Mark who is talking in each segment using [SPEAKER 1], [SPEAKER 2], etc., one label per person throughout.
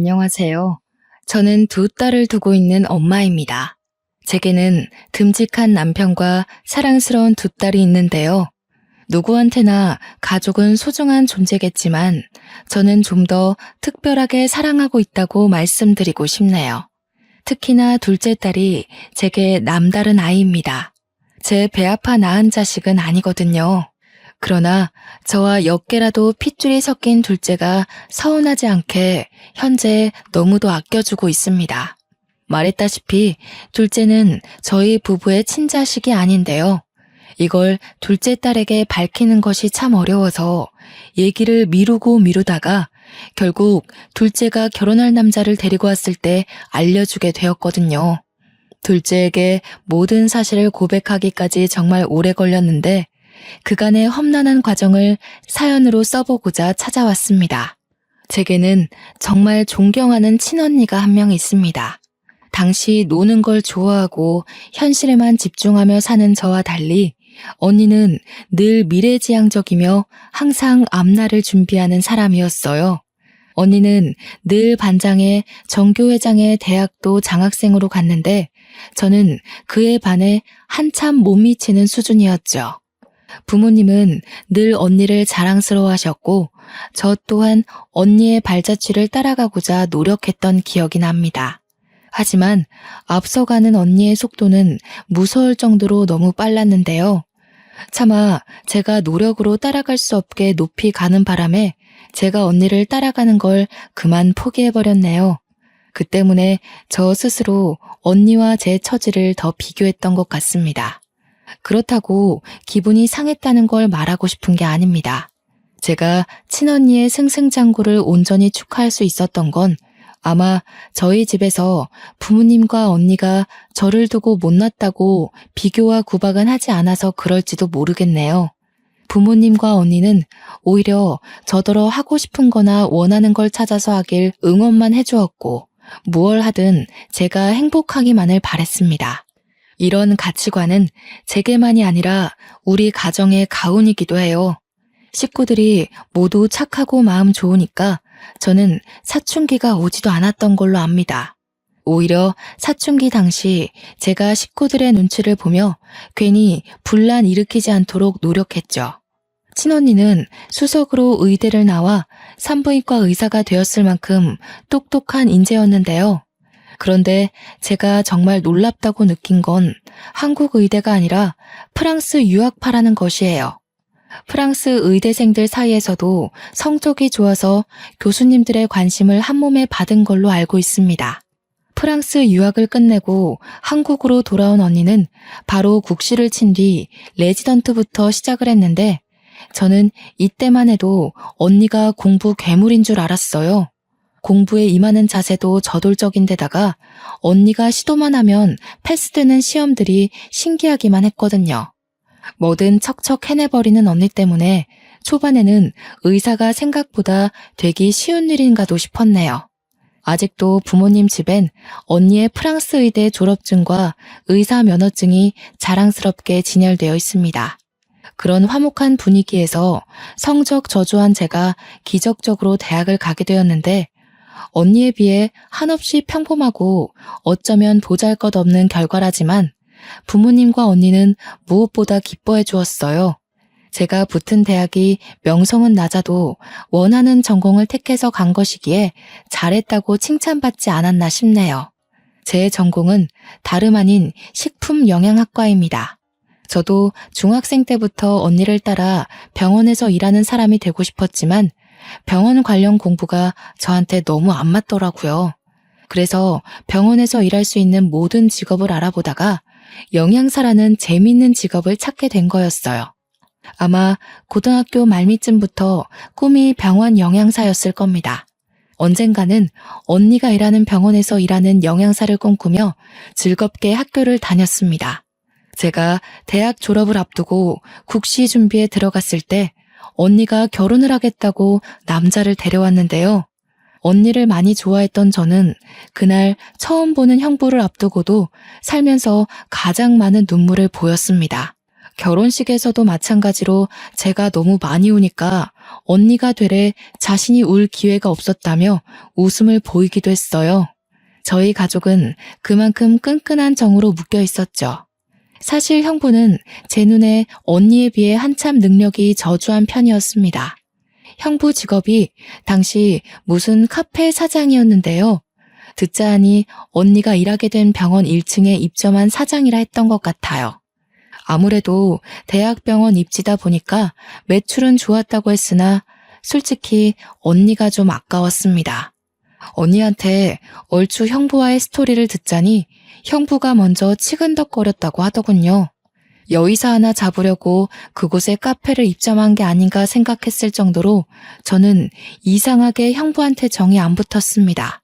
[SPEAKER 1] 안녕하세요. 저는 두 딸을 두고 있는 엄마입니다. 제게는 듬직한 남편과 사랑스러운 두 딸이 있는데요. 누구한테나 가족은 소중한 존재겠지만 저는 좀 더 특별하게 사랑하고 있다고 말씀드리고 싶네요. 특히나 둘째 딸이 제게 남다른 아이입니다. 제 배 아파 낳은 자식은 아니거든요. 그러나 저와 몇 개라도 핏줄이 섞인 둘째가 서운하지 않게 현재 너무도 아껴주고 있습니다. 말했다시피 둘째는 저희 부부의 친자식이 아닌데요. 이걸 둘째 딸에게 밝히는 것이 참 어려워서 얘기를 미루고 미루다가 결국 둘째가 결혼할 남자를 데리고 왔을 때 알려주게 되었거든요. 둘째에게 모든 사실을 고백하기까지 정말 오래 걸렸는데 그간의 험난한 과정을 사연으로 써보고자 찾아왔습니다. 제게는 정말 존경하는 친언니가 한 명 있습니다. 당시 노는 걸 좋아하고 현실에만 집중하며 사는 저와 달리 언니는 늘 미래지향적이며 항상 앞날을 준비하는 사람이었어요. 언니는 늘 반장에 전교회장에 대학도 장학생으로 갔는데 저는 그에 반해 한참 못 미치는 수준이었죠. 부모님은 늘 언니를 자랑스러워하셨고 저 또한 언니의 발자취를 따라가고자 노력했던 기억이 납니다. 하지만 앞서가는 언니의 속도는 무서울 정도로 너무 빨랐는데요. 차마 제가 노력으로 따라갈 수 없게 높이 가는 바람에 제가 언니를 따라가는 걸 그만 포기해버렸네요. 그 때문에 저 스스로 언니와 제 처지를 더 비교했던 것 같습니다. 그렇다고 기분이 상했다는 걸 말하고 싶은 게 아닙니다. 제가 친언니의 승승장구를 온전히 축하할 수 있었던 건 아마 저희 집에서 부모님과 언니가 저를 두고 못났다고 비교와 구박은 하지 않아서 그럴지도 모르겠네요. 부모님과 언니는 오히려 저더러 하고 싶은 거나 원하는 걸 찾아서 하길 응원만 해주었고 무얼 하든 제가 행복하기만을 바랬습니다. 이런 가치관은 제게만이 아니라 우리 가정의 가훈이기도 해요. 식구들이 모두 착하고 마음 좋으니까 저는 사춘기가 오지도 않았던 걸로 압니다. 오히려 사춘기 당시 제가 식구들의 눈치를 보며 괜히 분란 일으키지 않도록 노력했죠. 친언니는 수석으로 의대를 나와 산부인과 의사가 되었을 만큼 똑똑한 인재였는데요. 그런데 제가 정말 놀랍다고 느낀 건 한국 의대가 아니라 프랑스 유학파라는 것이에요. 프랑스 의대생들 사이에서도 성적이 좋아서 교수님들의 관심을 한몸에 받은 걸로 알고 있습니다. 프랑스 유학을 끝내고 한국으로 돌아온 언니는 바로 국시를 친 뒤 레지던트부터 시작을 했는데 저는 이때만 해도 언니가 공부 괴물인 줄 알았어요. 공부에 임하는 자세도 저돌적인데다가 언니가 시도만 하면 패스되는 시험들이 신기하기만 했거든요. 뭐든 척척 해내버리는 언니 때문에 초반에는 의사가 생각보다 되기 쉬운 일인가도 싶었네요. 아직도 부모님 집엔 언니의 프랑스 의대 졸업증과 의사 면허증이 자랑스럽게 진열되어 있습니다. 그런 화목한 분위기에서 성적 저조한 제가 기적적으로 대학을 가게 되었는데 언니에 비해 한없이 평범하고 어쩌면 보잘것없는 결과라지만 부모님과 언니는 무엇보다 기뻐해 주었어요. 제가 붙은 대학이 명성은 낮아도 원하는 전공을 택해서 간 것이기에 잘했다고 칭찬받지 않았나 싶네요. 제 전공은 다름 아닌 식품영양학과입니다. 저도 중학생 때부터 언니를 따라 병원에서 일하는 사람이 되고 싶었지만 병원 관련 공부가 저한테 너무 안 맞더라고요. 그래서 병원에서 일할 수 있는 모든 직업을 알아보다가 영양사라는 재미있는 직업을 찾게 된 거였어요. 아마 고등학교 말미쯤부터 꿈이 병원 영양사였을 겁니다. 언젠가는 언니가 일하는 병원에서 일하는 영양사를 꿈꾸며 즐겁게 학교를 다녔습니다. 제가 대학 졸업을 앞두고 국시 준비에 들어갔을 때 언니가 결혼을 하겠다고 남자를 데려왔는데요. 언니를 많이 좋아했던 저는 그날 처음 보는 형부를 앞두고도 살면서 가장 많은 눈물을 보였습니다. 결혼식에서도 마찬가지로 제가 너무 많이 우니까 언니가 되래 자신이 울 기회가 없었다며 웃음을 보이기도 했어요. 저희 가족은 그만큼 끈끈한 정으로 묶여 있었죠. 사실 형부는 제 눈에 언니에 비해 한참 능력이 저조한 편이었습니다. 형부 직업이 당시 무슨 카페 사장이었는데요. 듣자 하니 언니가 일하게 된 병원 1층에 입점한 사장이라 했던 것 같아요. 아무래도 대학병원 입지다 보니까 매출은 좋았다고 했으나 솔직히 언니가 좀 아까웠습니다. 언니한테 얼추 형부와의 스토리를 듣자니 형부가 먼저 치근덕거렸다고 하더군요. 여의사 하나 잡으려고 그곳에 카페를 입점한 게 아닌가 생각했을 정도로 저는 이상하게 형부한테 정이 안 붙었습니다.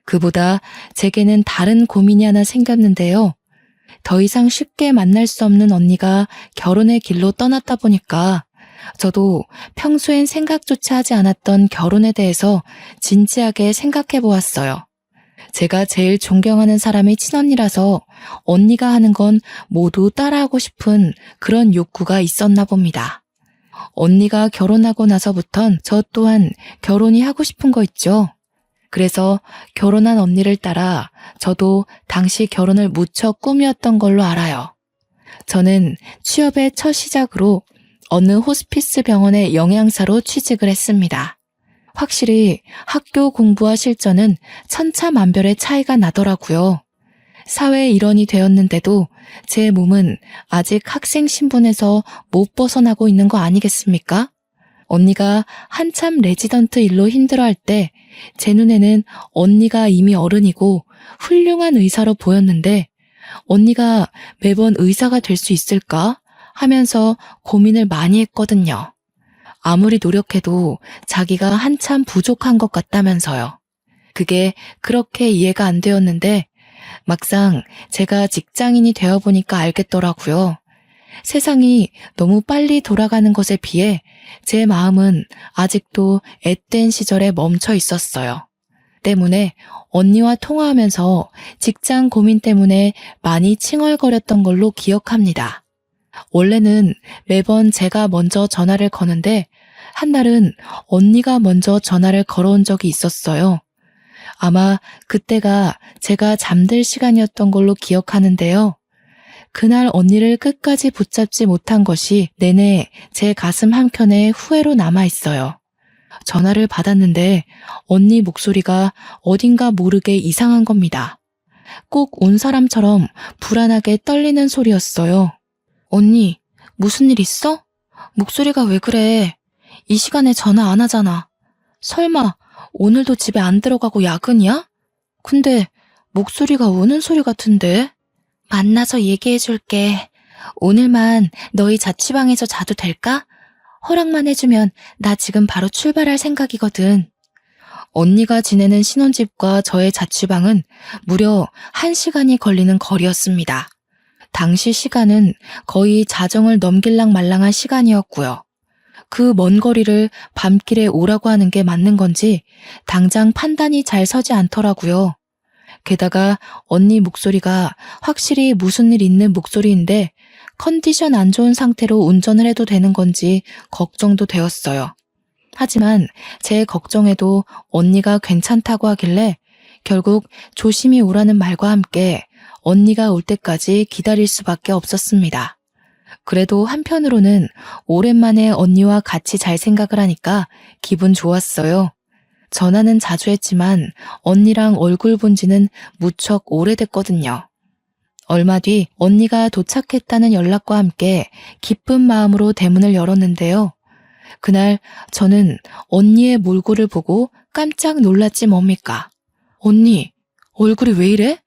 [SPEAKER 1] 그보다 제게는 다른 고민이 하나 생겼는데요. 더 이상 쉽게 만날 수 없는 언니가 결혼의 길로 떠났다 보니까 저도 평소엔 생각조차 하지 않았던 결혼에 대해서 진지하게 생각해 보았어요. 제가 제일 존경하는 사람이 친언니라서 언니가 하는 건 모두 따라하고 싶은 그런 욕구가 있었나 봅니다. 언니가 결혼하고 나서부턴 저 또한 결혼이 하고 싶은 거 있죠. 그래서 결혼한 언니를 따라 저도 당시 결혼을 무척 꿈이었던 걸로 알아요. 저는 취업의 첫 시작으로 어느 호스피스 병원의 영양사로 취직을 했습니다. 확실히 학교 공부와 실전은 천차만별의 차이가 나더라고요. 사회 일원이 되었는데도 제 몸은 아직 학생 신분에서 못 벗어나고 있는 거 아니겠습니까? 언니가 한참 레지던트 일로 힘들어할 때 제 눈에는 언니가 이미 어른이고 훌륭한 의사로 보였는데 언니가 매번 의사가 될 수 있을까 하면서 고민을 많이 했거든요. 아무리 노력해도 자기가 한참 부족한 것 같다면서요. 그게 그렇게 이해가 안 되었는데 막상 제가 직장인이 되어보니까 알겠더라고요. 세상이 너무 빨리 돌아가는 것에 비해 제 마음은 아직도 앳된 시절에 멈춰 있었어요. 때문에 언니와 통화하면서 직장 고민 때문에 많이 칭얼거렸던 걸로 기억합니다. 원래는 매번 제가 먼저 전화를 거는데 한날은 언니가 먼저 전화를 걸어온 적이 있었어요. 아마 그때가 제가 잠들 시간이었던 걸로 기억하는데요. 그날 언니를 끝까지 붙잡지 못한 것이 내내 제 가슴 한켠에 후회로 남아있어요. 전화를 받았는데 언니 목소리가 어딘가 모르게 이상한 겁니다. 꼭 온 사람처럼 불안하게 떨리는 소리였어요. 언니, 무슨 일 있어? 목소리가 왜 그래? 이 시간에 전화 안 하잖아. 설마 오늘도 집에 안 들어가고 야근이야? 근데 목소리가 우는 소리 같은데? 만나서 얘기해줄게. 오늘만 너희 자취방에서 자도 될까? 허락만 해주면 나 지금 바로 출발할 생각이거든. 언니가 지내는 신혼집과 저의 자취방은 무려 1시간이 걸리는 거리였습니다. 당시 시간은 거의 자정을 넘길랑 말랑한 시간이었고요. 그 먼 거리를 밤길에 오라고 하는 게 맞는 건지 당장 판단이 잘 서지 않더라고요. 게다가 언니 목소리가 확실히 무슨 일 있는 목소리인데 컨디션 안 좋은 상태로 운전을 해도 되는 건지 걱정도 되었어요. 하지만 제 걱정에도 언니가 괜찮다고 하길래 결국 조심히 오라는 말과 함께 언니가 올 때까지 기다릴 수밖에 없었습니다. 그래도 한편으로는 오랜만에 언니와 같이 잘 생각을 하니까 기분 좋았어요. 전화는 자주 했지만 언니랑 얼굴 본 지는 무척 오래됐거든요. 얼마 뒤 언니가 도착했다는 연락과 함께 기쁜 마음으로 대문을 열었는데요. 그날 저는 언니의 몰골을 보고 깜짝 놀랐지 뭡니까? 언니, 얼굴이 왜 이래?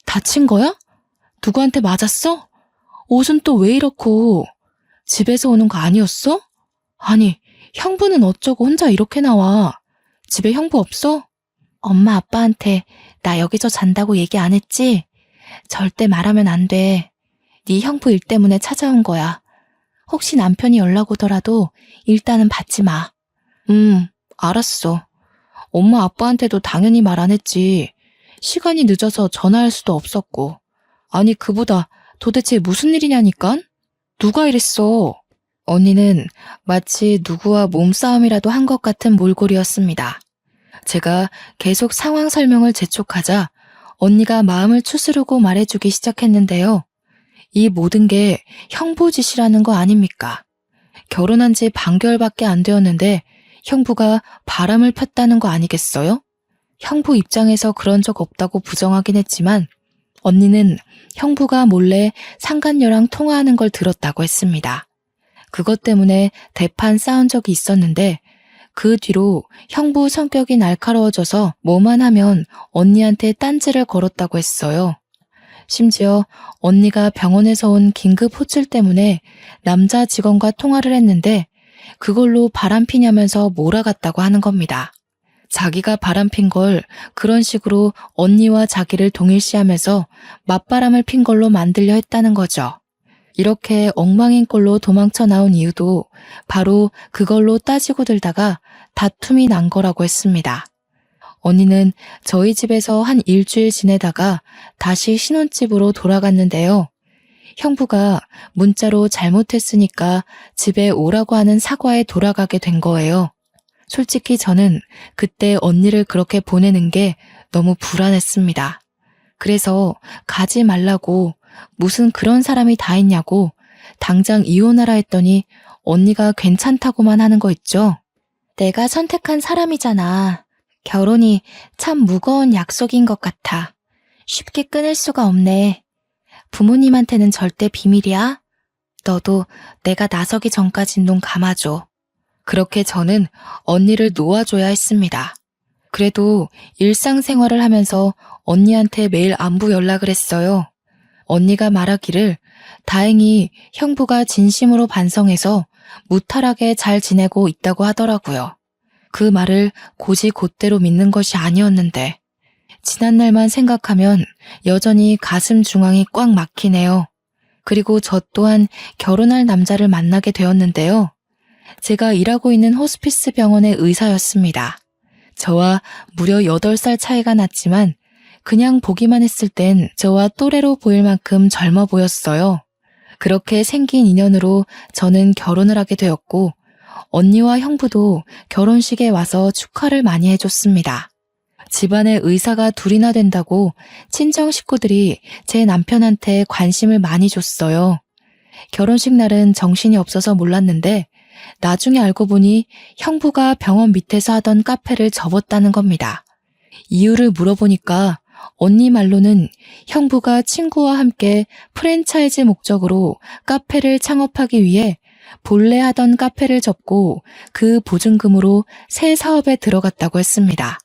[SPEAKER 1] 다친 거야? 누구한테 맞았어? 옷은 또 왜 이렇고? 집에서 오는 거 아니었어? 아니, 형부는 어쩌고 혼자 이렇게 나와? 집에 형부 없어? 엄마 아빠한테 나 여기서 잔다고 얘기 안 했지? 절대 말하면 안 돼. 네 형부 일 때문에 찾아온 거야. 혹시 남편이 연락 오더라도 일단은 받지 마. 알았어. 엄마 아빠한테도 당연히 말 안 했지. 시간이 늦어서 전화할 수도 없었고. 아니 그보다 도대체 무슨 일이냐니깐? 누가 이랬어? 언니는 마치 누구와 몸싸움이라도 한 것 같은 몰골이었습니다. 제가 계속 상황 설명을 재촉하자 언니가 마음을 추스르고 말해주기 시작했는데요. 이 모든 게 형부 짓이라는 거 아닙니까? 결혼한 지 반개월밖에 안 되었는데 형부가 바람을 폈다는 거 아니겠어요? 형부 입장에서 그런 적 없다고 부정하긴 했지만 언니는 형부가 몰래 상간녀랑 통화하는 걸 들었다고 했습니다. 그것 때문에 대판 싸운 적이 있었는데 그 뒤로 형부 성격이 날카로워져서 뭐만 하면 언니한테 딴지를 걸었다고 했어요. 심지어 언니가 병원에서 온 긴급 호출 때문에 남자 직원과 통화를 했는데 그걸로 바람피냐면서 몰아갔다고 하는 겁니다. 자기가 바람핀 걸 그런 식으로 언니와 자기를 동일시하면서 맞바람을 핀 걸로 만들려 했다는 거죠. 이렇게 엉망인 꼴로 도망쳐 나온 이유도 바로 그걸로 따지고 들다가 다툼이 난 거라고 했습니다. 언니는 저희 집에서 한 일주일 지내다가 다시 신혼집으로 돌아갔는데요. 형부가 문자로 잘못했으니까 집에 오라고 하는 사과에 돌아가게 된 거예요. 솔직히 저는 그때 언니를 그렇게 보내는 게 너무 불안했습니다. 그래서 가지 말라고 무슨 그런 사람이 다 있냐고 당장 이혼하라 했더니 언니가 괜찮다고만 하는 거 있죠. 내가 선택한 사람이잖아. 결혼이 참 무거운 약속인 것 같아. 쉽게 끊을 수가 없네. 부모님한테는 절대 비밀이야. 너도 내가 나서기 전까진 눈 감아줘. 그렇게 저는 언니를 놓아줘야 했습니다. 그래도 일상생활을 하면서 언니한테 매일 안부 연락을 했어요. 언니가 말하기를 다행히 형부가 진심으로 반성해서 무탈하게 잘 지내고 있다고 하더라고요. 그 말을 곧이곧대로 믿는 것이 아니었는데 지난날만 생각하면 여전히 가슴 중앙이 꽉 막히네요. 그리고 저 또한 결혼할 남자를 만나게 되었는데요. 제가 일하고 있는 호스피스 병원의 의사였습니다. 저와 무려 8살 차이가 났지만 그냥 보기만 했을 땐 저와 또래로 보일 만큼 젊어 보였어요. 그렇게 생긴 인연으로 저는 결혼을 하게 되었고 언니와 형부도 결혼식에 와서 축하를 많이 해줬습니다. 집안에 의사가 둘이나 된다고 친정 식구들이 제 남편한테 관심을 많이 줬어요. 결혼식 날은 정신이 없어서 몰랐는데 나중에 알고 보니 형부가 병원 밑에서 하던 카페를 접었다는 겁니다. 이유를 물어보니까 언니 말로는 형부가 친구와 함께 프랜차이즈 목적으로 카페를 창업하기 위해 본래 하던 카페를 접고 그 보증금으로 새 사업에 들어갔다고 했습니다.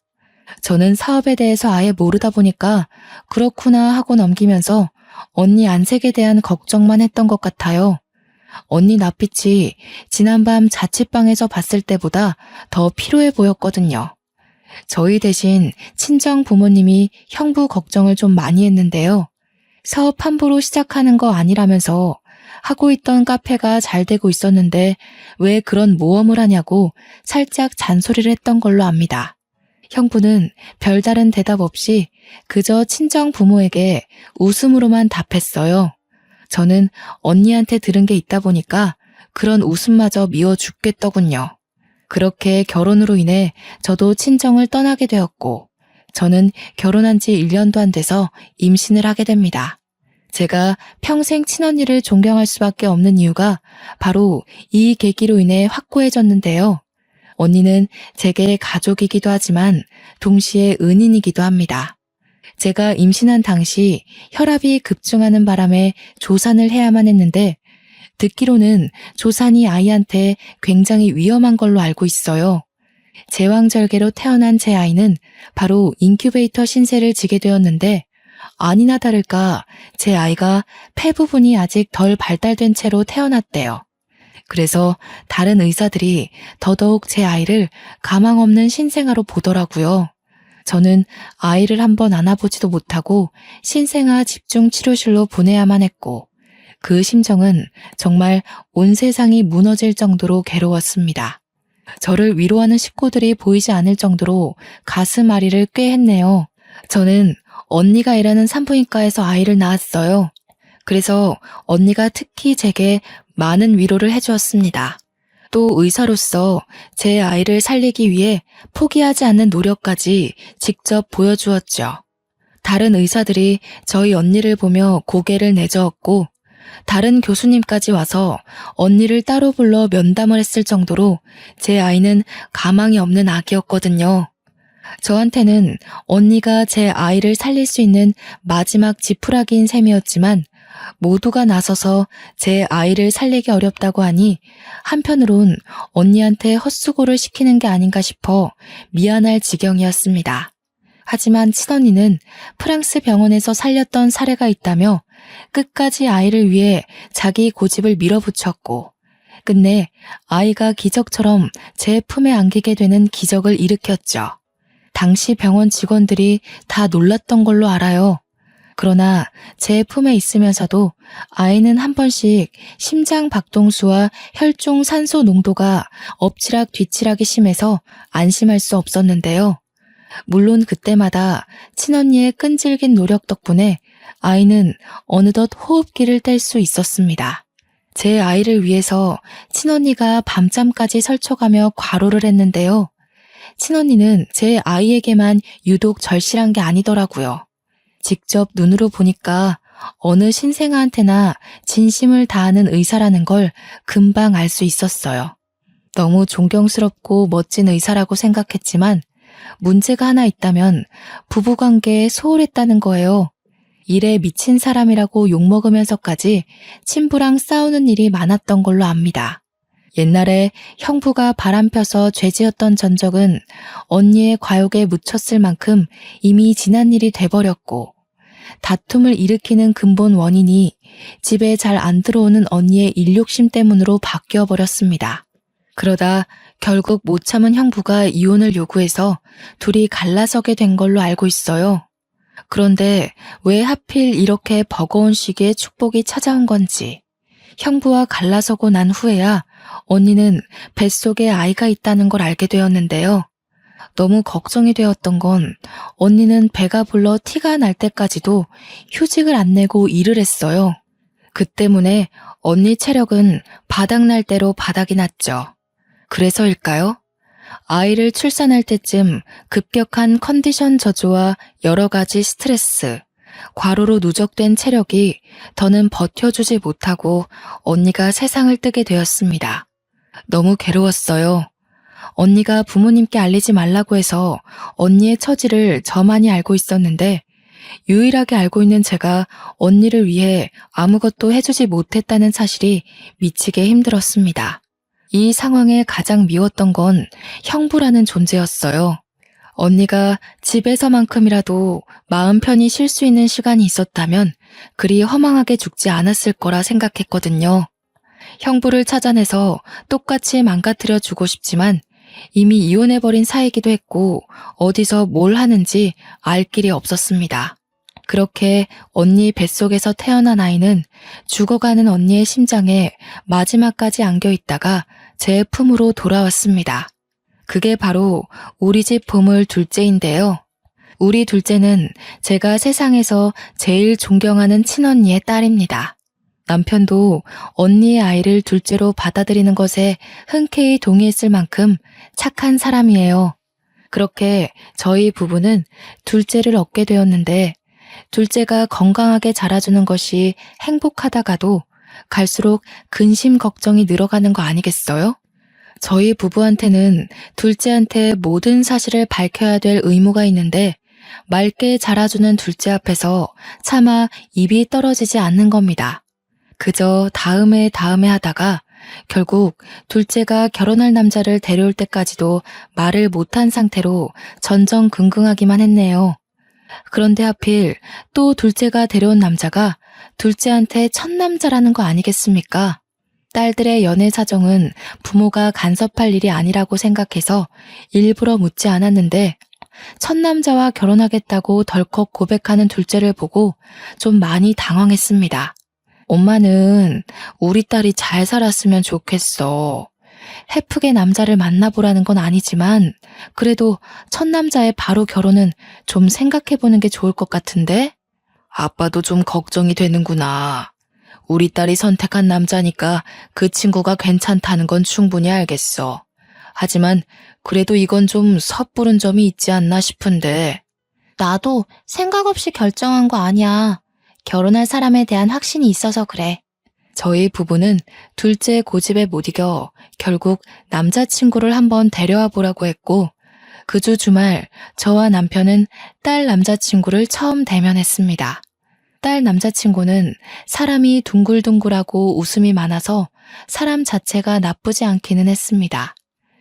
[SPEAKER 1] 저는 사업에 대해서 아예 모르다 보니까 그렇구나 하고 넘기면서 언니 안색에 대한 걱정만 했던 것 같아요. 언니 낯빛이 지난밤 자취방에서 봤을 때보다 더 피로해 보였거든요. 저희 대신 친정 부모님이 형부 걱정을 좀 많이 했는데요. 사업 함부로 시작하는 거 아니라면서 하고 있던 카페가 잘 되고 있었는데 왜 그런 모험을 하냐고 살짝 잔소리를 했던 걸로 압니다. 형부는 별다른 대답 없이 그저 친정 부모에게 웃음으로만 답했어요. 저는 언니한테 들은 게 있다 보니까 그런 웃음마저 미워 죽겠더군요. 그렇게 결혼으로 인해 저도 친정을 떠나게 되었고 저는 결혼한 지 1년도 안 돼서 임신을 하게 됩니다. 제가 평생 친언니를 존경할 수밖에 없는 이유가 바로 이 계기로 인해 확고해졌는데요. 언니는 제게 가족이기도 하지만 동시에 은인이기도 합니다. 제가 임신한 당시 혈압이 급증하는 바람에 조산을 해야만 했는데 듣기로는 조산이 아이한테 굉장히 위험한 걸로 알고 있어요. 제왕절개로 태어난 제 아이는 바로 인큐베이터 신세를 지게 되었는데 아니나 다를까 제 아이가 폐 부분이 아직 덜 발달된 채로 태어났대요. 그래서 다른 의사들이 더더욱 제 아이를 가망 없는 신생아로 보더라고요. 저는 아이를 한번 안아보지도 못하고 신생아 집중치료실로 보내야만 했고 그 심정은 정말 온 세상이 무너질 정도로 괴로웠습니다. 저를 위로하는 식구들이 보이지 않을 정도로 가슴 앓이를 꽤 했네요. 저는 언니가 일하는 산부인과에서 아이를 낳았어요. 그래서 언니가 특히 제게 많은 위로를 해주었습니다. 또 의사로서 제 아이를 살리기 위해 포기하지 않는 노력까지 직접 보여주었죠. 다른 의사들이 저희 언니를 보며 고개를 내저었고 다른 교수님까지 와서 언니를 따로 불러 면담을 했을 정도로 제 아이는 가망이 없는 아기였거든요. 저한테는 언니가 제 아이를 살릴 수 있는 마지막 지푸라기인 셈이었지만 모두가 나서서 제 아이를 살리기 어렵다고 하니 한편으론 언니한테 헛수고를 시키는 게 아닌가 싶어 미안할 지경이었습니다. 하지만 친언니는 프랑스 병원에서 살렸던 사례가 있다며 끝까지 아이를 위해 자기 고집을 밀어붙였고 끝내 아이가 기적처럼 제 품에 안기게 되는 기적을 일으켰죠. 당시 병원 직원들이 다 놀랐던 걸로 알아요. 그러나 제 품에 있으면서도 아이는 한 번씩 심장 박동수와 혈중 산소 농도가 엎치락 뒤치락이 심해서 안심할 수 없었는데요. 물론 그때마다 친언니의 끈질긴 노력 덕분에 아이는 어느덧 호흡기를 뗄 수 있었습니다. 제 아이를 위해서 친언니가 밤잠까지 설쳐가며 과로를 했는데요. 친언니는 제 아이에게만 유독 절실한 게 아니더라고요. 직접 눈으로 보니까 어느 신생아한테나 진심을 다하는 의사라는 걸 금방 알 수 있었어요. 너무 존경스럽고 멋진 의사라고 생각했지만 문제가 하나 있다면 부부관계에 소홀했다는 거예요. 일에 미친 사람이라고 욕먹으면서까지 친부랑 싸우는 일이 많았던 걸로 압니다. 옛날에 형부가 바람펴서 죄지었던 전적은 언니의 과욕에 묻혔을 만큼 이미 지난 일이 돼버렸고 다툼을 일으키는 근본 원인이 집에 잘 안 들어오는 언니의 일욕심 때문으로 바뀌어버렸습니다. 그러다 결국 못 참은 형부가 이혼을 요구해서 둘이 갈라서게 된 걸로 알고 있어요. 그런데 왜 하필 이렇게 버거운 시기에 축복이 찾아온 건지 형부와 갈라서고 난 후에야 언니는 뱃속에 아이가 있다는 걸 알게 되었는데요. 너무 걱정이 되었던 건 언니는 배가 불러 티가 날 때까지도 휴직을 안 내고 일을 했어요. 그 때문에 언니 체력은 바닥날 대로 바닥이 났죠. 그래서일까요? 아이를 출산할 때쯤 급격한 컨디션 저조와 여러 가지 스트레스, 과로로 누적된 체력이 더는 버텨주지 못하고 언니가 세상을 뜨게 되었습니다. 너무 괴로웠어요. 언니가 부모님께 알리지 말라고 해서 언니의 처지를 저만이 알고 있었는데 유일하게 알고 있는 제가 언니를 위해 아무것도 해주지 못했다는 사실이 미치게 힘들었습니다. 이 상황에 가장 미웠던 건 형부라는 존재였어요. 언니가 집에서만큼이라도 마음 편히 쉴 수 있는 시간이 있었다면 그리 허망하게 죽지 않았을 거라 생각했거든요. 형부를 찾아내서 똑같이 망가뜨려 주고 싶지만 이미 이혼해버린 사이기도 했고 어디서 뭘 하는지 알 길이 없었습니다. 그렇게 언니 뱃속에서 태어난 아이는 죽어가는 언니의 심장에 마지막까지 안겨있다가 제 품으로 돌아왔습니다. 그게 바로 우리 집 보물 둘째인데요. 우리 둘째는 제가 세상에서 제일 존경하는 친언니의 딸입니다. 남편도 언니의 아이를 둘째로 받아들이는 것에 흔쾌히 동의했을 만큼 착한 사람이에요. 그렇게 저희 부부는 둘째를 얻게 되었는데 둘째가 건강하게 자라주는 것이 행복하다가도 갈수록 근심 걱정이 늘어가는 거 아니겠어요? 저희 부부한테는 둘째한테 모든 사실을 밝혀야 될 의무가 있는데 맑게 자라주는 둘째 앞에서 차마 입이 떨어지지 않는 겁니다. 그저 다음에 하다가 결국 둘째가 결혼할 남자를 데려올 때까지도 말을 못한 상태로 전전긍긍하기만 했네요. 그런데 하필 또 둘째가 데려온 남자가 둘째한테 첫 남자라는 거 아니겠습니까? 딸들의 연애 사정은 부모가 간섭할 일이 아니라고 생각해서 일부러 묻지 않았는데 첫 남자와 결혼하겠다고 덜컥 고백하는 둘째를 보고 좀 많이 당황했습니다. 엄마는 우리 딸이 잘 살았으면 좋겠어. 해프게 남자를 만나보라는 건 아니지만 그래도 첫 남자의 바로 결혼은 좀 생각해보는 게 좋을 것 같은데? 아빠도 좀 걱정이 되는구나. 우리 딸이 선택한 남자니까 그 친구가 괜찮다는 건 충분히 알겠어. 하지만 그래도 이건 좀 섣부른 점이 있지 않나 싶은데.
[SPEAKER 2] 나도 생각 없이 결정한 거 아니야. 결혼할 사람에 대한 확신이 있어서 그래.
[SPEAKER 1] 저희 부부는 둘째 고집에 못 이겨 결국 남자친구를 한번 데려와 보라고 했고, 그 주 주말 저와 남편은 딸 남자친구를 처음 대면했습니다. 딸 남자친구는 사람이 둥글둥글하고 웃음이 많아서 사람 자체가 나쁘지 않기는 했습니다.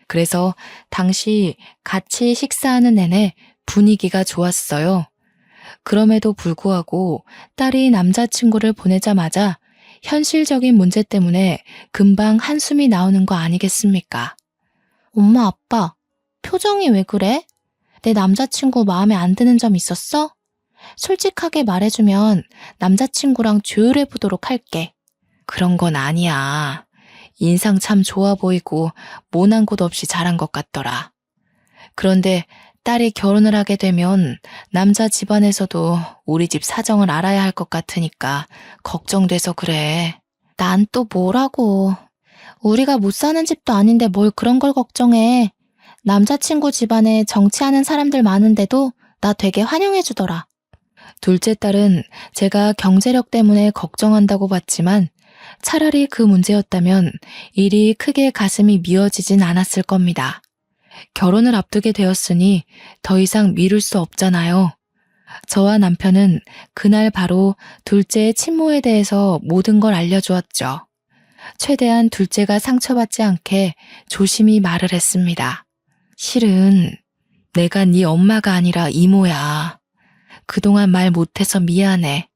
[SPEAKER 1] 그래서 당시 같이 식사하는 내내 분위기가 좋았어요. 그럼에도 불구하고 딸이 남자친구를 보내자마자 현실적인 문제 때문에 금방 한숨이 나오는 거 아니겠습니까?
[SPEAKER 2] 엄마, 아빠, 표정이 왜 그래? 내 남자친구 마음에 안 드는 점 있었어? 솔직하게 말해주면 남자친구랑 조율해보도록 할게.
[SPEAKER 1] 그런 건 아니야. 인상 참 좋아 보이고 모난 곳 없이 잘한 것 같더라. 그런데 딸이 결혼을 하게 되면 남자 집안에서도 우리 집 사정을 알아야 할 것 같으니까 걱정돼서 그래.
[SPEAKER 2] 난 또 뭐라고. 우리가 못 사는 집도 아닌데 뭘 그런 걸 걱정해. 남자친구 집안에 정치하는 사람들 많은데도 나 되게 환영해주더라.
[SPEAKER 1] 둘째 딸은 제가 경제력 때문에 걱정한다고 봤지만 차라리 그 문제였다면 일이 크게 가슴이 미어지진 않았을 겁니다. 결혼을 앞두게 되었으니 더 이상 미룰 수 없잖아요. 저와 남편은 그날 바로 둘째의 친모에 대해서 모든 걸 알려주었죠. 최대한 둘째가 상처받지 않게 조심히 말을 했습니다. 실은 내가 네 엄마가 아니라 이모야. 그동안 말 못해서 미안해.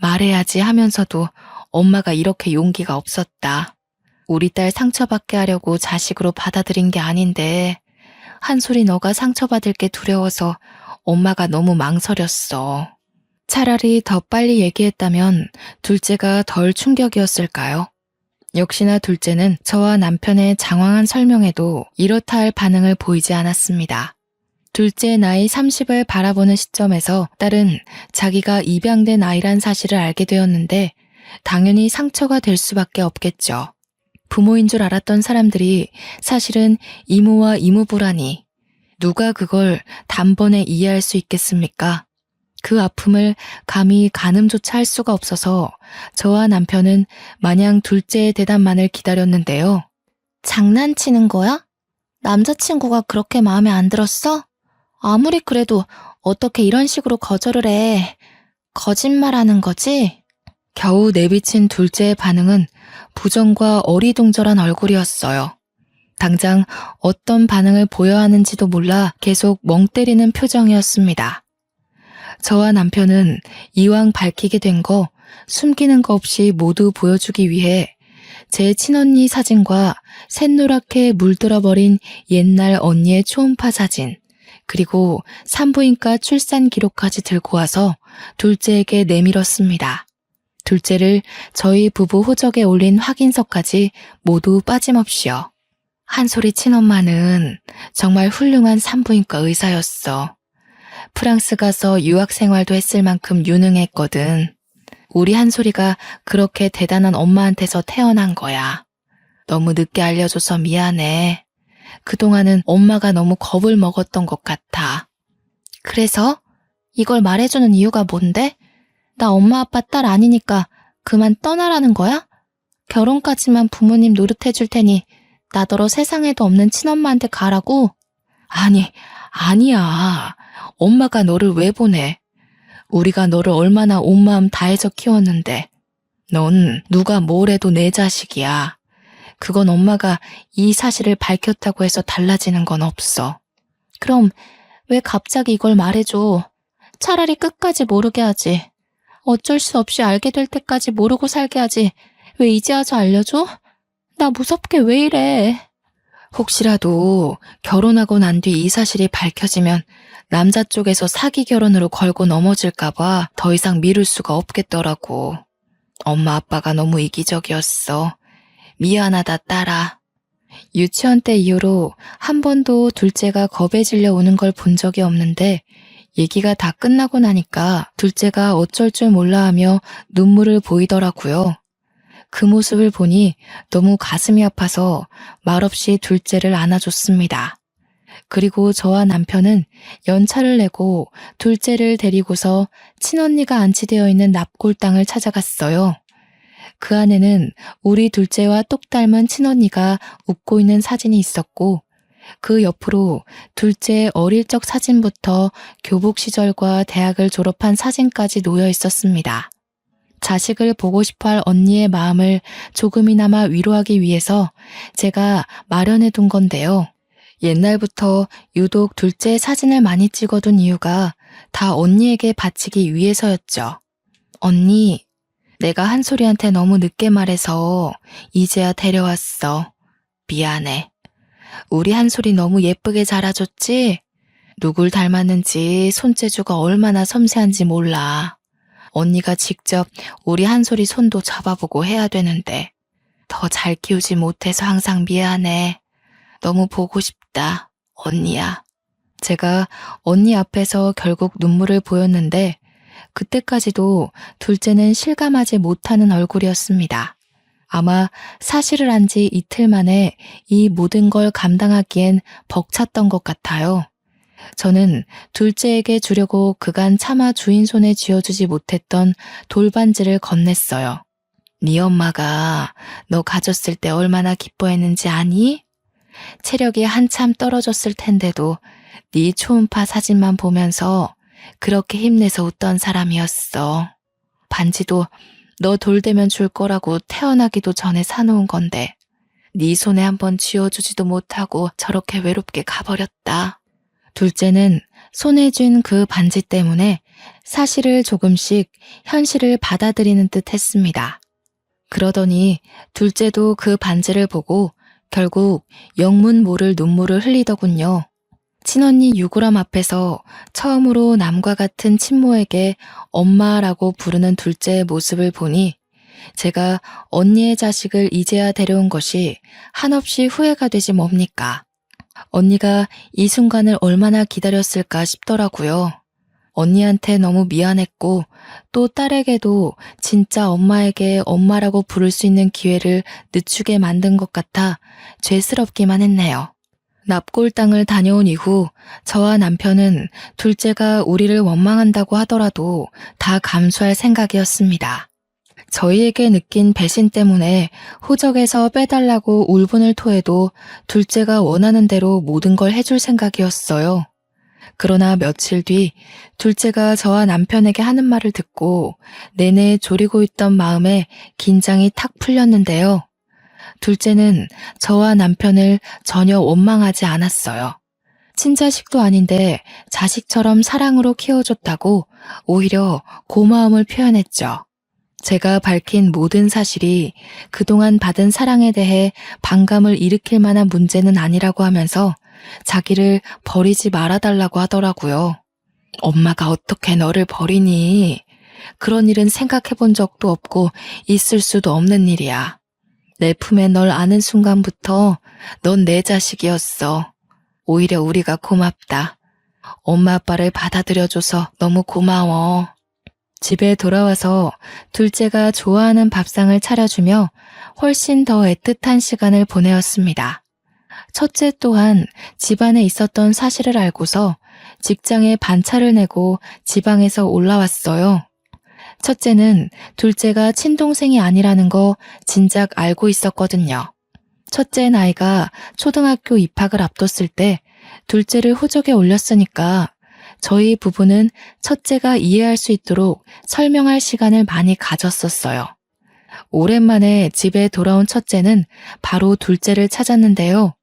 [SPEAKER 1] 말해야지 하면서도 엄마가 이렇게 용기가 없었다. 우리 딸 상처받게 하려고 자식으로 받아들인 게 아닌데 한솔이 너가 상처받을 게 두려워서 엄마가 너무 망설였어. 차라리 더 빨리 얘기했다면 둘째가 덜 충격이었을까요? 역시나 둘째는 저와 남편의 장황한 설명에도 이렇다 할 반응을 보이지 않았습니다. 둘째 나이 30을 바라보는 시점에서 딸은 자기가 입양된 아이란 사실을 알게 되었는데 당연히 상처가 될 수밖에 없겠죠. 부모인 줄 알았던 사람들이 사실은 이모와 이모부라니 누가 그걸 단번에 이해할 수 있겠습니까? 그 아픔을 감히 가늠조차 할 수가 없어서 저와 남편은 마냥 둘째의 대답만을 기다렸는데요.
[SPEAKER 2] 장난치는 거야? 남자친구가 그렇게 마음에 안 들었어? 아무리 그래도 어떻게 이런 식으로 거절을 해. 거짓말하는 거지?
[SPEAKER 1] 겨우 내비친 둘째의 반응은 부정과 어리둥절한 얼굴이었어요. 당장 어떤 반응을 보여야 하는지도 몰라 계속 멍 때리는 표정이었습니다. 저와 남편은 이왕 밝히게 된 거 숨기는 거 없이 모두 보여주기 위해 제 친언니 사진과 샛노랗게 물들어버린 옛날 언니의 초음파 사진, 그리고 산부인과 출산 기록까지 들고 와서 둘째에게 내밀었습니다. 둘째를 저희 부부 호적에 올린 확인서까지 모두 빠짐없이요. 한솔이 친엄마는 정말 훌륭한 산부인과 의사였어. 프랑스 가서 유학 생활도 했을 만큼 유능했거든. 우리 한솔이가 그렇게 대단한 엄마한테서 태어난 거야. 너무 늦게 알려줘서 미안해. 그동안은 엄마가 너무 겁을 먹었던 것 같아.
[SPEAKER 2] 그래서? 이걸 말해주는 이유가 뭔데? 나 엄마 아빠 딸 아니니까 그만 떠나라는 거야? 결혼까지만 부모님 노릇해줄 테니 나더러 세상에도 없는 친엄마한테 가라고?
[SPEAKER 1] 아니야. 엄마가 너를 왜 보내? 우리가 너를 얼마나 온 마음 다해서 키웠는데. 넌 누가 뭘 해도 내 자식이야. 그건 엄마가 이 사실을 밝혔다고 해서 달라지는 건 없어.
[SPEAKER 2] 그럼 왜 갑자기 이걸 말해줘? 차라리 끝까지 모르게 하지. 어쩔 수 없이 알게 될 때까지 모르고 살게 하지. 왜 이제 와서 알려줘? 나 무섭게 왜 이래?
[SPEAKER 1] 혹시라도 결혼하고 난 뒤 이 사실이 밝혀지면 남자 쪽에서 사기 결혼으로 걸고 넘어질까봐 더 이상 미룰 수가 없겠더라고. 엄마 아빠가 너무 이기적이었어. 미안하다 딸아. 유치원 때 이후로 한 번도 둘째가 겁에 질려 우는 걸 본 적이 없는데 얘기가 다 끝나고 나니까 둘째가 어쩔 줄 몰라 하며 눈물을 보이더라고요. 그 모습을 보니 너무 가슴이 아파서 말없이 둘째를 안아줬습니다. 그리고 저와 남편은 연차를 내고 둘째를 데리고서 친언니가 안치되어 있는 납골당을 찾아갔어요. 그 안에는 우리 둘째와 똑 닮은 친언니가 웃고 있는 사진이 있었고, 그 옆으로 둘째의 어릴 적 사진부터 교복 시절과 대학을 졸업한 사진까지 놓여 있었습니다. 자식을 보고 싶어 할 언니의 마음을 조금이나마 위로하기 위해서 제가 마련해 둔 건데요. 옛날부터 유독 둘째 사진을 많이 찍어둔 이유가 다 언니에게 바치기 위해서였죠. 언니, 내가 한솔이한테 너무 늦게 말해서 이제야 데려왔어. 미안해. 우리 한솔이 너무 예쁘게 자라줬지? 누굴 닮았는지 손재주가 얼마나 섬세한지 몰라. 언니가 직접 우리 한솔이 손도 잡아보고 해야 되는데 더 잘 키우지 못해서 항상 미안해. 너무 보고 싶다, 언니야. 제가 언니 앞에서 결국 눈물을 보였는데 그때까지도 둘째는 실감하지 못하는 얼굴이었습니다. 아마 사실을 안 지 이틀 만에 이 모든 걸 감당하기엔 벅찼던 것 같아요. 저는 둘째에게 주려고 그간 차마 주인 손에 쥐어주지 못했던 돌반지를 건넸어요. 네 엄마가 너 가졌을 때 얼마나 기뻐했는지 아니? 체력이 한참 떨어졌을 텐데도 네 초음파 사진만 보면서 그렇게 힘내서 웃던 사람이었어. 반지도 너 돌되면 줄 거라고 태어나기도 전에 사놓은 건데 네 손에 한번 쥐어주지도 못하고 저렇게 외롭게 가버렸다. 둘째는 손에 쥔 그 반지 때문에 사실을 조금씩 현실을 받아들이는 듯 했습니다. 그러더니 둘째도 그 반지를 보고 결국 영문 모를 눈물을 흘리더군요. 친언니 유구람 앞에서 처음으로 남과 같은 친모에게 엄마라고 부르는 둘째의 모습을 보니 제가 언니의 자식을 이제야 데려온 것이 한없이 후회가 되지 뭡니까? 언니가 이 순간을 얼마나 기다렸을까 싶더라고요. 언니한테 너무 미안했고 또 딸에게도 진짜 엄마에게 엄마라고 부를 수 있는 기회를 늦추게 만든 것 같아 죄스럽기만 했네요. 납골당을 다녀온 이후 저와 남편은 둘째가 우리를 원망한다고 하더라도 다 감수할 생각이었습니다. 저희에게 느낀 배신 때문에 호적에서 빼달라고 울분을 토해도 둘째가 원하는 대로 모든 걸 해줄 생각이었어요. 그러나 며칠 뒤 둘째가 저와 남편에게 하는 말을 듣고 내내 졸이고 있던 마음에 긴장이 탁 풀렸는데요. 둘째는 저와 남편을 전혀 원망하지 않았어요. 친자식도 아닌데 자식처럼 사랑으로 키워줬다고 오히려 고마움을 표현했죠. 제가 밝힌 모든 사실이 그동안 받은 사랑에 대해 반감을 일으킬 만한 문제는 아니라고 하면서 자기를 버리지 말아달라고 하더라고요. 엄마가 어떻게 너를 버리니? 그런 일은 생각해 본 적도 없고 있을 수도 없는 일이야. 내 품에 널 안은 순간부터 넌 내 자식이었어. 오히려 우리가 고맙다. 엄마 아빠를 받아들여줘서 너무 고마워. 집에 돌아와서 둘째가 좋아하는 밥상을 차려주며 훨씬 더 애틋한 시간을 보내었습니다. 첫째 또한 집안에 있었던 사실을 알고서 직장에 반차를 내고 지방에서 올라왔어요. 첫째는 둘째가 친동생이 아니라는 거 진작 알고 있었거든요. 첫째 나이가 초등학교 입학을 앞뒀을 때 둘째를 호적에 올렸으니까 저희 부부는 첫째가 이해할 수 있도록 설명할 시간을 많이 가졌었어요. 오랜만에 집에 돌아온 첫째는 바로 둘째를 찾았는데요.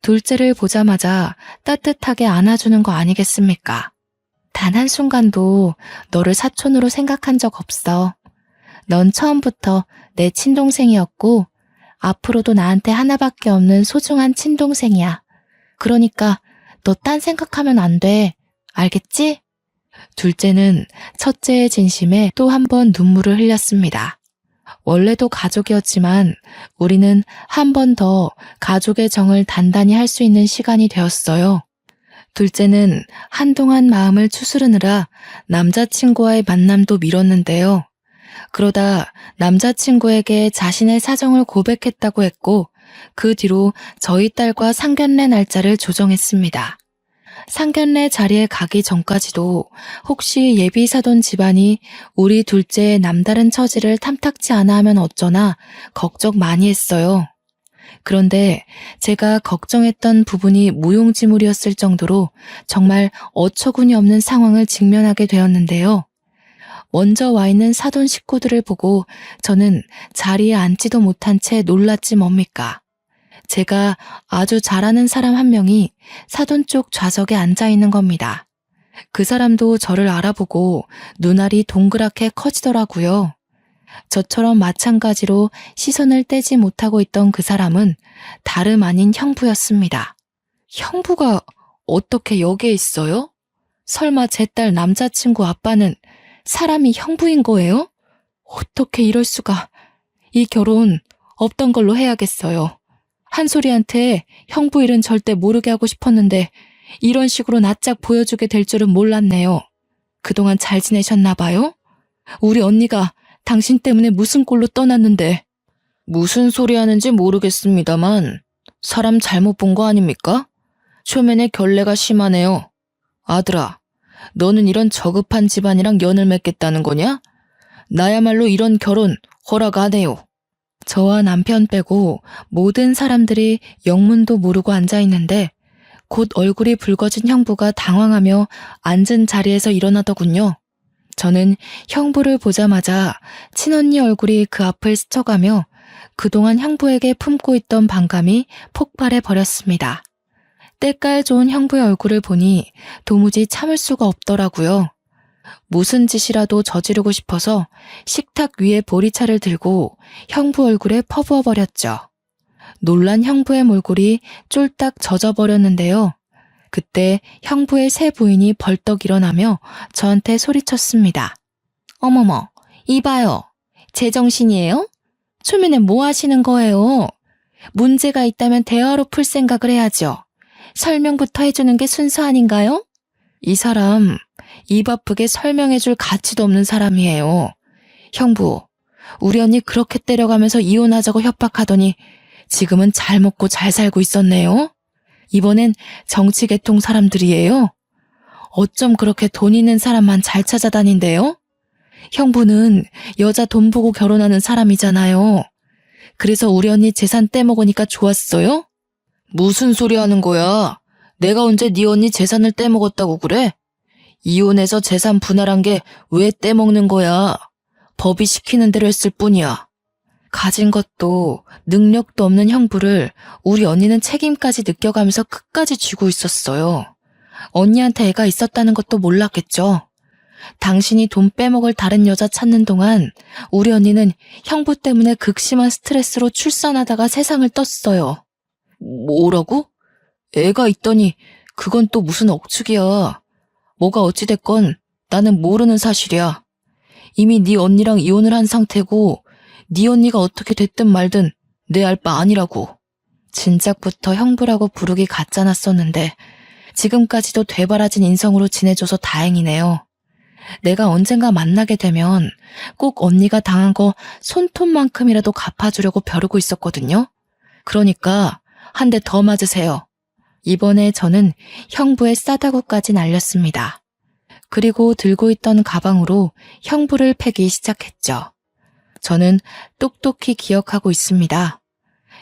[SPEAKER 1] 둘째를 보자마자 따뜻하게 안아주는 거 아니겠습니까? 단 한순간도 너를 사촌으로 생각한 적 없어. 넌 처음부터 내 친동생이었고 앞으로도 나한테 하나밖에 없는 소중한 친동생이야. 그러니까 너 딴 생각하면 안 돼. 알겠지? 둘째는 첫째의 진심에 또 한 번 눈물을 흘렸습니다. 원래도 가족이었지만 우리는 한 번 더 가족의 정을 단단히 할 수 있는 시간이 되었어요. 둘째는 한동안 마음을 추스르느라 남자친구와의 만남도 미뤘는데요. 그러다 남자친구에게 자신의 사정을 고백했다고 했고 그 뒤로 저희 딸과 상견례 날짜를 조정했습니다. 상견례 자리에 가기 전까지도 혹시 예비 사돈 집안이 우리 둘째의 남다른 처지를 탐탁지 않아 하면 어쩌나 걱정 많이 했어요. 그런데 제가 걱정했던 부분이 무용지물이었을 정도로 정말 어처구니 없는 상황을 직면하게 되었는데요. 먼저 와 있는 사돈 식구들을 보고 저는 자리에 앉지도 못한 채 놀랐지 뭡니까. 제가 아주 잘 아는 사람 한 명이 사돈 쪽 좌석에 앉아 있는 겁니다. 그 사람도 저를 알아보고 눈알이 동그랗게 커지더라고요. 저처럼 마찬가지로 시선을 떼지 못하고 있던 그 사람은 다름 아닌 형부였습니다. 형부가 어떻게 여기에 있어요? 설마 제 딸 남자친구 아빠는 사람이 형부인 거예요? 어떻게 이럴 수가. 이 결혼 없던 걸로 해야겠어요. 한솔이한테 형부 일은 절대 모르게 하고 싶었는데 이런 식으로 낯짝 보여주게 될 줄은 몰랐네요. 그동안 잘 지내셨나 봐요? 우리 언니가 당신 때문에 무슨 꼴로 떠났는데. 무슨 소리 하는지 모르겠습니다만 사람 잘못 본 거 아닙니까? 초면에 결례가 심하네요. 아들아, 너는 이런 저급한 집안이랑 연을 맺겠다는 거냐? 나야말로 이런 결혼 허락 안 해요. 저와 남편 빼고 모든 사람들이 영문도 모르고 앉아있는데 곧 얼굴이 붉어진 형부가 당황하며 앉은 자리에서 일어나더군요. 저는 형부를 보자마자 친언니 얼굴이 그 앞을 스쳐가며 그동안 형부에게 품고 있던 반감이 폭발해 버렸습니다. 때깔 좋은 형부의 얼굴을 보니 도무지 참을 수가 없더라고요. 무슨 짓이라도 저지르고 싶어서 식탁 위에 보리차를 들고 형부 얼굴에 퍼부어 버렸죠. 놀란 형부의 몰골이 쫄딱 젖어버렸는데요. 그때 형부의 새 부인이 벌떡 일어나며 저한테 소리쳤습니다. 어머머, 이봐요. 제정신이에요? 초면에 뭐 하시는 거예요? 문제가 있다면 대화로 풀 생각을 해야죠. 설명부터 해주는 게 순서 아닌가요? 이 사람 입 아프게 설명해줄 가치도 없는 사람이에요. 형부, 우리 언니 그렇게 때려가면서 이혼하자고 협박하더니 지금은 잘 먹고 잘 살고 있었네요. 이번엔 정치계통 사람들이에요. 어쩜 그렇게 돈 있는 사람만 잘 찾아다닌대요? 형부는 여자 돈 보고 결혼하는 사람이잖아요. 그래서 우리 언니 재산 떼먹으니까 좋았어요? 무슨 소리 하는 거야? 내가 언제 네 언니 재산을 떼먹었다고 그래? 이혼해서 재산 분할한 게 왜 떼먹는 거야? 법이 시키는 대로 했을 뿐이야. 가진 것도 능력도 없는 형부를 우리 언니는 책임까지 느껴가면서 끝까지 쥐고 있었어요. 언니한테 애가 있었다는 것도 몰랐겠죠. 당신이 돈 빼먹을 다른 여자 찾는 동안 우리 언니는 형부 때문에 극심한 스트레스로 출산하다가 세상을 떴어요. 뭐라고? 애가 있더니 그건 또 무슨 억측이야. 뭐가 어찌됐건 나는 모르는 사실이야. 이미 네 언니랑 이혼을 한 상태고 네 언니가 어떻게 됐든 말든 내 알 바 아니라고. 진작부터 형부라고 부르기 가짜났었는데 지금까지도 되바라진 인성으로 지내줘서 다행이네요. 내가 언젠가 만나게 되면 꼭 언니가 당한 거 손톱만큼이라도 갚아주려고 벼르고 있었거든요. 그러니까 한 대 더 맞으세요. 이번에 저는 형부의 싸다구까지 날렸습니다. 그리고 들고 있던 가방으로 형부를 패기 시작했죠. 저는 똑똑히 기억하고 있습니다.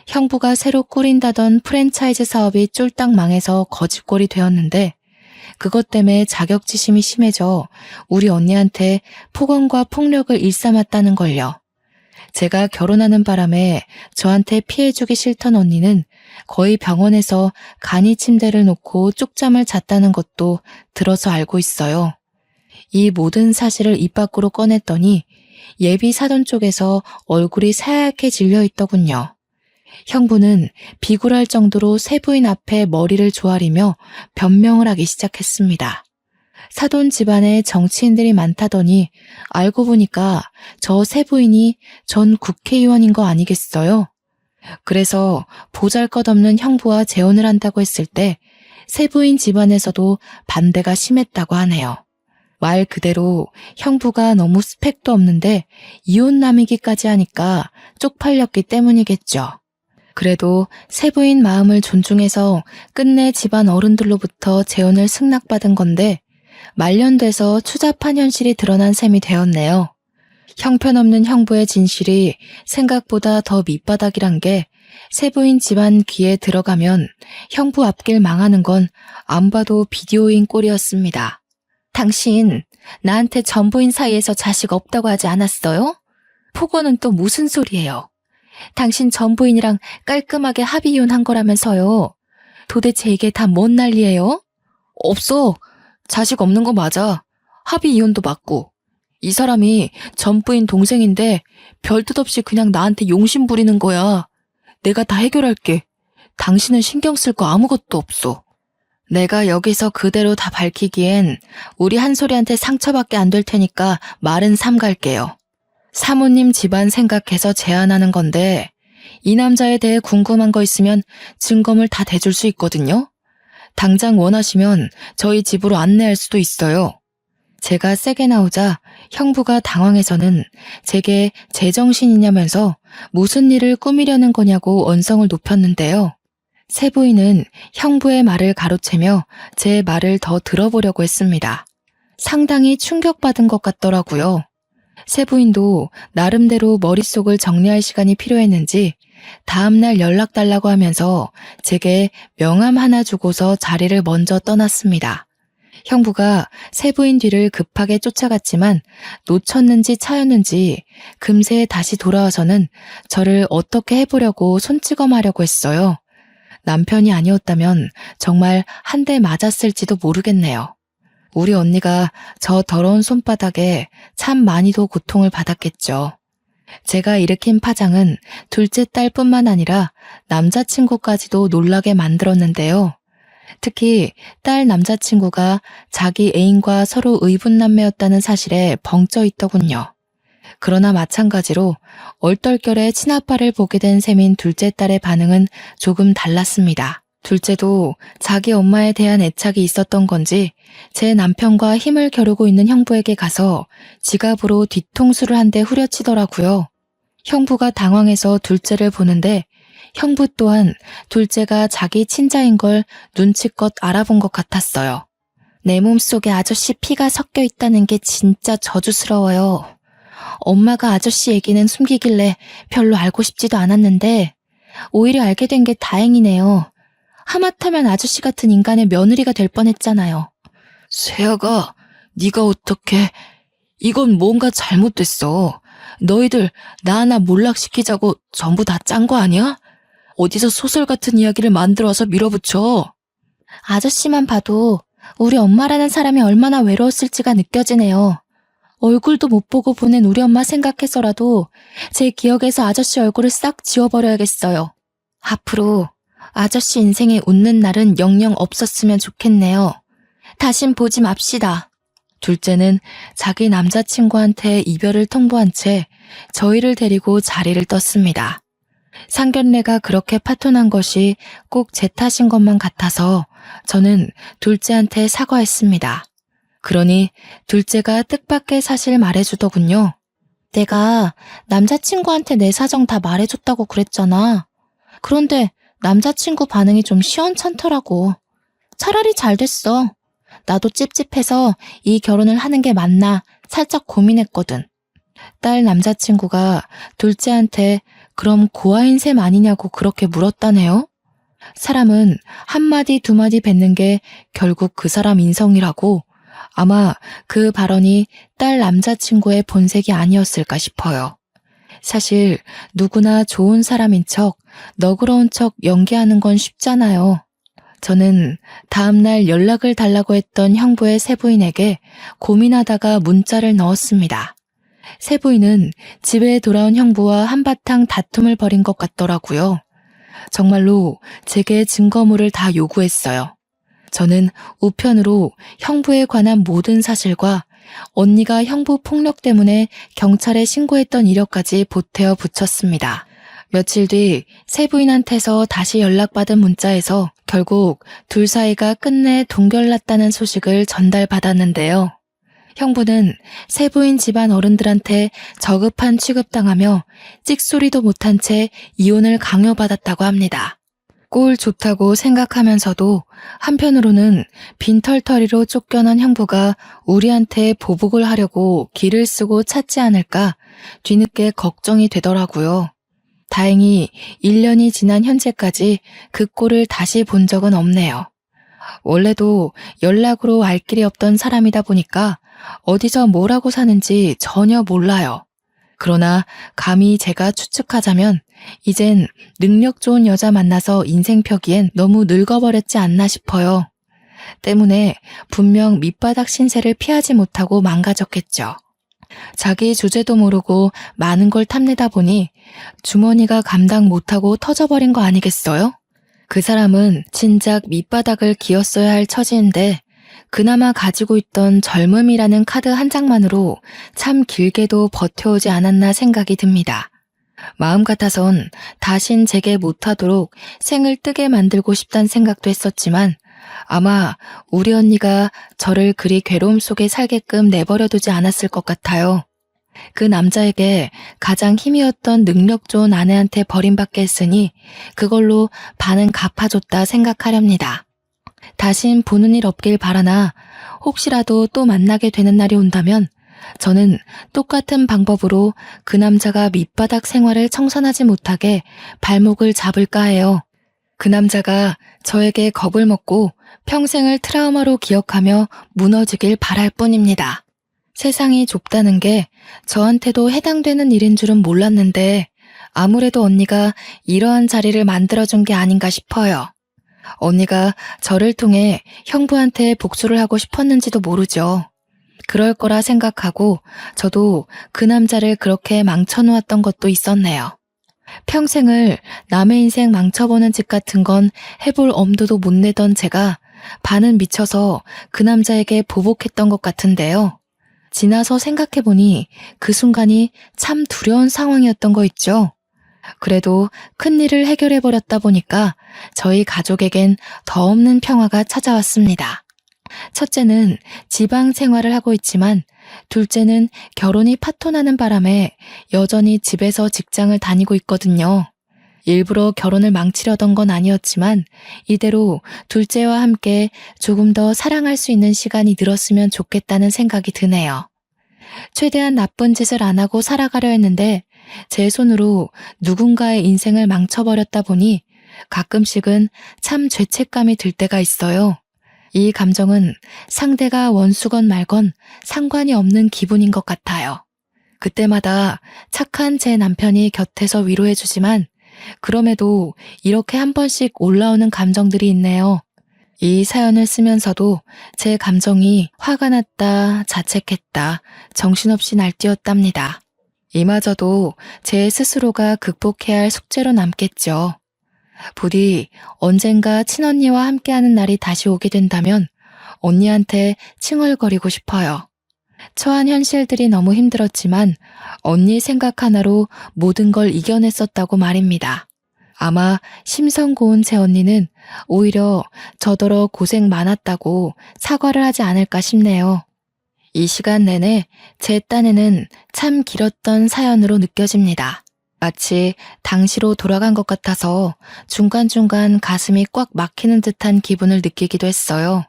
[SPEAKER 1] 형부가 새로 꾸린다던 프랜차이즈 사업이 쫄딱 망해서 거짓골이 되었는데 그것 때문에 자격지심이 심해져 우리 언니한테 폭언과 폭력을 일삼았다는 걸요. 제가 결혼하는 바람에 저한테 피해주기 싫던 언니는 거의 병원에서 간이 침대를 놓고 쪽잠을 잤다는 것도 들어서 알고 있어요. 이 모든 사실을 입 밖으로 꺼냈더니 예비 사돈 쪽에서 얼굴이 새하얗게 질려 있더군요. 형부는 비굴할 정도로 세부인 앞에 머리를 조아리며 변명을 하기 시작했습니다. 사돈 집안에 정치인들이 많다더니 알고 보니까 저 세부인이 전 국회의원인 거 아니겠어요? 그래서 보잘것없는 형부와 재혼을 한다고 했을 때 세부인 집안에서도 반대가 심했다고 하네요. 말 그대로 형부가 너무 스펙도 없는데 이혼남이기까지 하니까 쪽팔렸기 때문이겠죠. 그래도 세부인 마음을 존중해서 끝내 집안 어른들로부터 재혼을 승낙받은 건데 말년돼서 추잡한 현실이 드러난 셈이 되었네요. 형편없는 형부의 진실이 생각보다 더 밑바닥이란 게 세부인 집안 귀에 들어가면 형부 앞길 망하는 건 안 봐도 비디오인 꼴이었습니다. 당신 나한테 전부인 사이에서 자식 없다고 하지 않았어요? 폭언은 또 무슨 소리예요? 당신 전부인이랑 깔끔하게 합의 이혼한 거라면서요. 도대체 이게 다 뭔 난리예요? 없어. 자식 없는 거 맞아. 합의 이혼도 맞고. 이 사람이 전부인 동생인데 별 뜻 없이 그냥 나한테 용심 부리는 거야. 내가 다 해결할게. 당신은 신경 쓸 거 아무것도 없어. 내가 여기서 그대로 다 밝히기엔 우리 한솔이한테 상처밖에 안 될 테니까 말은 삼갈게요. 사모님 집안 생각해서 제안하는 건데 이 남자에 대해 궁금한 거 있으면 증거물 다 대줄 수 있거든요. 당장 원하시면 저희 집으로 안내할 수도 있어요. 제가 세게 나오자 형부가 당황해서는 제게 제정신이냐면서 무슨 일을 꾸미려는 거냐고 언성을 높였는데요. 세부인은 형부의 말을 가로채며 제 말을 더 들어보려고 했습니다. 상당히 충격받은 것 같더라고요. 세부인도 나름대로 머릿속을 정리할 시간이 필요했는지 다음날 연락 달라고 하면서 제게 명함 하나 주고서 자리를 먼저 떠났습니다. 형부가 세부인 뒤를 급하게 쫓아갔지만 놓쳤는지 차였는지 금세 다시 돌아와서는 저를 어떻게 해보려고 손찌검하려고 했어요. 남편이 아니었다면 정말 한 대 맞았을지도 모르겠네요. 우리 언니가 저 더러운 손바닥에 참 많이도 고통을 받았겠죠. 제가 일으킨 파장은 둘째 딸뿐만 아니라 남자친구까지도 놀라게 만들었는데요. 특히 딸 남자친구가 자기 애인과 서로 의분남매였다는 사실에 벙쪄 있더군요. 그러나 마찬가지로 얼떨결에 친아빠를 보게 된 셈인 둘째 딸의 반응은 조금 달랐습니다. 둘째도 자기 엄마에 대한 애착이 있었던 건지 제 남편과 힘을 겨루고 있는 형부에게 가서 지갑으로 뒤통수를 한 대 후려치더라고요. 형부가 당황해서 둘째를 보는데 형부 또한 둘째가 자기 친자인 걸 눈치껏 알아본 것 같았어요. 내 몸속에 아저씨 피가 섞여 있다는 게 진짜 저주스러워요. 엄마가 아저씨 얘기는 숨기길래 별로 알고 싶지도 않았는데 오히려 알게 된 게 다행이네요. 하마터면 아저씨 같은 인간의 며느리가 될 뻔했잖아요. 세아가 네가 어떻게... 이건 뭔가 잘못됐어. 너희들 나 하나 몰락시키자고 전부 다 짠 거 아니야? 어디서 소설 같은 이야기를 만들어서 밀어붙여. 아저씨만 봐도 우리 엄마라는 사람이 얼마나 외로웠을지가 느껴지네요. 얼굴도 못 보고 보낸 우리 엄마 생각해서라도 제 기억에서 아저씨 얼굴을 싹 지워버려야겠어요. 앞으로 아저씨 인생에 웃는 날은 영영 없었으면 좋겠네요. 다신 보지 맙시다. 둘째는 자기 남자친구한테 이별을 통보한 채 저희를 데리고 자리를 떴습니다. 상견례가 그렇게 파토난 것이 꼭 제 탓인 것만 같아서 저는 둘째한테 사과했습니다. 그러니 둘째가 뜻밖의 사실 말해주더군요. 내가 남자친구한테 내 사정 다 말해줬다고 그랬잖아. 그런데 남자친구 반응이 좀 시원찮더라고. 차라리 잘 됐어. 나도 찝찝해서 이 결혼을 하는 게 맞나 살짝 고민했거든. 딸 남자친구가 둘째한테 그럼 고아인 셈 아니냐고 그렇게 물었다네요. 사람은 한마디 두마디 뱉는 게 결국 그 사람 인성이라고 아마 그 발언이 딸 남자친구의 본색이 아니었을까 싶어요. 사실 누구나 좋은 사람인 척, 너그러운 척 연기하는 건 쉽잖아요. 저는 다음날 연락을 달라고 했던 형부의 세부인에게 고민하다가 문자를 넣었습니다. 세부인은 집에 돌아온 형부와 한바탕 다툼을 벌인 것 같더라고요. 정말로 제게 증거물을 다 요구했어요. 저는 우편으로 형부에 관한 모든 사실과 언니가 형부 폭력 때문에 경찰에 신고했던 이력까지 보태어 붙였습니다. 며칠 뒤 세부인한테서 다시 연락받은 문자에서 결국 둘 사이가 끝내 동결났다는 소식을 전달받았는데요. 형부는 세부인 집안 어른들한테 저급한 취급당하며 찍소리도 못한 채 이혼을 강요받았다고 합니다. 꼴 좋다고 생각하면서도 한편으로는 빈털터리로 쫓겨난 형부가 우리한테 보복을 하려고 길을 쓰고 찾지 않을까 뒤늦게 걱정이 되더라고요. 다행히 1년이 지난 현재까지 그 꼴을 다시 본 적은 없네요. 원래도 연락으로 알 길이 없던 사람이다 보니까 어디서 뭐라고 사는지 전혀 몰라요. 그러나 감히 제가 추측하자면 이젠 능력 좋은 여자 만나서 인생 펴기엔 너무 늙어버렸지 않나 싶어요. 때문에 분명 밑바닥 신세를 피하지 못하고 망가졌겠죠. 자기 주제도 모르고 많은 걸 탐내다 보니 주머니가 감당 못하고 터져버린 거 아니겠어요? 그 사람은 진작 밑바닥을 기었어야 할 처지인데 그나마 가지고 있던 젊음이라는 카드 한 장만으로 참 길게도 버텨오지 않았나 생각이 듭니다. 마음 같아선 다신 제게 못하도록 생을 뜨게 만들고 싶단 생각도 했었지만 아마 우리 언니가 저를 그리 괴로움 속에 살게끔 내버려두지 않았을 것 같아요. 그 남자에게 가장 힘이었던 능력 좋은 아내한테 버림받게 했으니 그걸로 반은 갚아줬다 생각하렵니다. 다신 보는 일 없길 바라나 혹시라도 또 만나게 되는 날이 온다면 저는 똑같은 방법으로 그 남자가 밑바닥 생활을 청산하지 못하게 발목을 잡을까 해요. 그 남자가 저에게 겁을 먹고 평생을 트라우마로 기억하며 무너지길 바랄 뿐입니다. 세상이 좁다는 게 저한테도 해당되는 일인 줄은 몰랐는데 아무래도 언니가 이러한 자리를 만들어준 게 아닌가 싶어요. 언니가 저를 통해 형부한테 복수를 하고 싶었는지도 모르죠. 그럴 거라 생각하고 저도 그 남자를 그렇게 망쳐놓았던 것도 있었네요. 평생을 남의 인생 망쳐보는 짓 같은 건 해볼 엄두도 못 내던 제가 반은 미쳐서 그 남자에게 보복했던 것 같은데요. 지나서 생각해보니 그 순간이 참 두려운 상황이었던 거 있죠. 그래도 큰일을 해결해버렸다 보니까 저희 가족에겐 더 없는 평화가 찾아왔습니다. 첫째는 지방 생활을 하고 있지만 둘째는 결혼이 파토나는 바람에 여전히 집에서 직장을 다니고 있거든요. 일부러 결혼을 망치려던 건 아니었지만 이대로 둘째와 함께 조금 더 사랑할 수 있는 시간이 늘었으면 좋겠다는 생각이 드네요. 최대한 나쁜 짓을 안 하고 살아가려 했는데 제 손으로 누군가의 인생을 망쳐버렸다 보니 가끔씩은 참 죄책감이 들 때가 있어요. 이 감정은 상대가 원수건 말건 상관이 없는 기분인 것 같아요. 그때마다 착한 제 남편이 곁에서 위로해주지만 그럼에도 이렇게 한 번씩 올라오는 감정들이 있네요. 이 사연을 쓰면서도 제 감정이 화가 났다, 자책했다, 정신없이 날뛰었답니다. 이마저도 제 스스로가 극복해야 할 숙제로 남겠죠. 부디 언젠가 친언니와 함께하는 날이 다시 오게 된다면 언니한테 칭얼거리고 싶어요. 처한 현실들이 너무 힘들었지만 언니 생각 하나로 모든 걸 이겨냈었다고 말입니다. 아마 심성 고운 제 언니는 오히려 저더러 고생 많았다고 사과를 하지 않을까 싶네요. 이 시간 내내 제 딴에는 참 길었던 사연으로 느껴집니다. 마치 당시로 돌아간 것 같아서 중간중간 가슴이 꽉 막히는 듯한 기분을 느끼기도 했어요.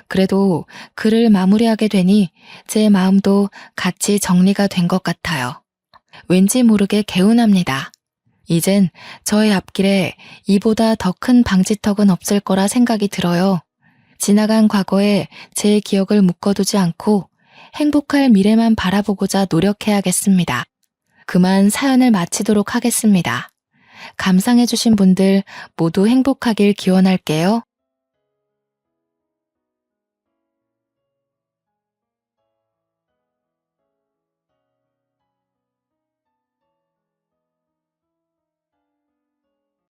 [SPEAKER 1] 그래도 글을 마무리하게 되니 제 마음도 같이 정리가 된 것 같아요. 왠지 모르게 개운합니다. 이젠 저의 앞길에 이보다 더 큰 방지턱은 없을 거라 생각이 들어요. 지나간 과거에 제 기억을 묶어두지 않고 행복할 미래만 바라보고자 노력해야겠습니다. 그만 사연을 마치도록 하겠습니다. 감상해주신 분들 모두 행복하길 기원할게요.